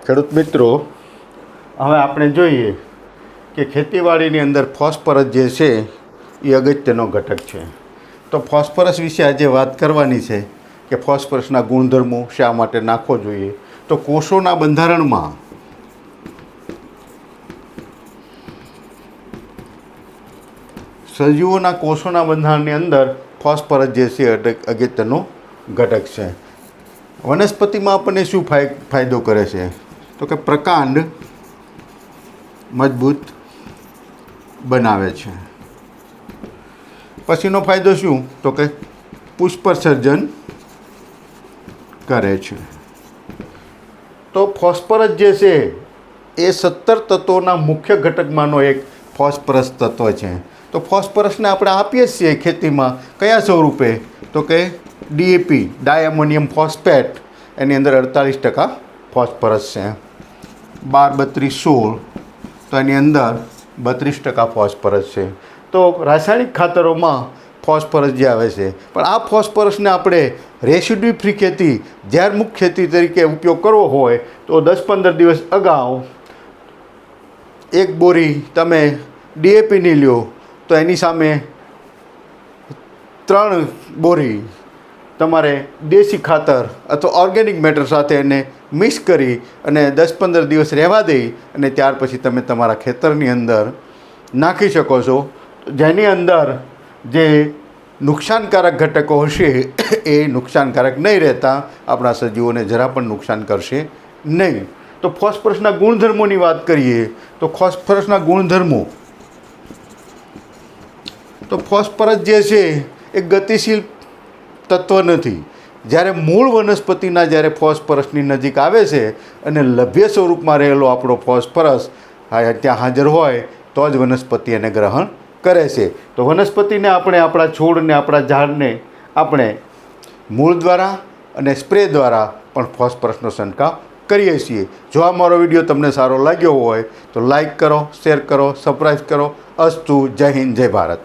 ખેડૂત મિત્રો, હવે આપણે જોઈએ કે ખેતીવાડીની અંદર ફોસ્ફરસ જે છે એ અગત્યનો ઘટક છે. તો ફોસ્ફરસ વિશે આજે વાત કરવાની છે કે ફોસ્ફરસના ગુણધર્મો શા માટે નાખવો જોઈએ. તો કોષોના બંધારણમાં સજીવોના કોષોના બંધારણની અંદર ફોસ્ફરસ જે છે અગત્યનો ઘટક છે. વનસ્પતિમાં આપણને શું ફાયદો કરે છે? તો કે પ્રકાંડ મજબૂત બનાવે છે. પછીનો ફાયદો શું? તો કે પુષ્પસર્જન કરે છે. તો ફોસ્ફરસ જે છે એ 17 તત્વોના મુખ્ય ઘટકમાંનો એક ફોસ્ફરસ તત્વ છે. તો ફોસ્ફરસને આપણે આપીએ છીએ ખેતીમાં કયા સ્વરૂપે? તો કે ડીએપી, ડાયમોનિયમ ફોસ્ફેટ, એની અંદર 48% ફોસ્ફરસ છે. 12, 32, 16, તો એની અંદર 32% ફોસ્ફરસ છે. તો રાસાયણિક ખાતરોમાં ફોસ્ફરસ જે આવે છે, પણ આ ફોસ્ફરસને આપણે રેસિડ્યુ ફ્રી ખેતી, ઝેરમુક્ત ખેતી તરીકે ઉપયોગ કરવો હોય તો 10-15 દિવસ અગાઉ એક બોરી તમે ડીએપીની લ્યો તો એની સામે 3 બોરી તમારે દેશી ખાતર અથવા ઓર્ગેનિક મેટર સાથે એને મિક્સ કરી અને 10-15 દિવસ રહેવા દઈ અને ત્યાર પછી તમે તમારા ખેતરની અંદર નાખી શકો છો. જેની અંદર જે નુકસાનકારક ઘટકો હશે એ નુકસાનકારક નહીં રહેતા આપણા સજીવોને જરા પણ નુકસાન કરશે નહીં. તો ફોસ્ફરસના ગુણધર્મોની વાત કરીએ તો ફોસ્ફરસના ગુણધર્મો, તો ફોસ્ફરસ જે છે એ ગતિશીલ તત્વ નથી. જ્યારે મૂળ વનસ્પતિના જ્યારે ફોસ્ફરસની નજીક આવે છે અને લભ્ય સ્વરૂપમાં રહેલો આપણો ફોસ્ફરસ ત્યાં હાજર હોય તો જ વનસ્પતિ એને ગ્રહણ કરે છે. તો વનસ્પતિને આપણે આપણા છોડને, આપણા ઝાડને આપણે મૂળ દ્વારા અને સ્પ્રે દ્વારા પણ ફોસ્ફરસનો છંટકાવ કરીએ છીએ. જો આ મારો વિડીયો તમને સારો લાગ્યો હોય તો લાઈક કરો, શેર કરો, સબસ્ક્રાઈબ કરો. અસ્તુ. જય હિન્દ, જય ભારત.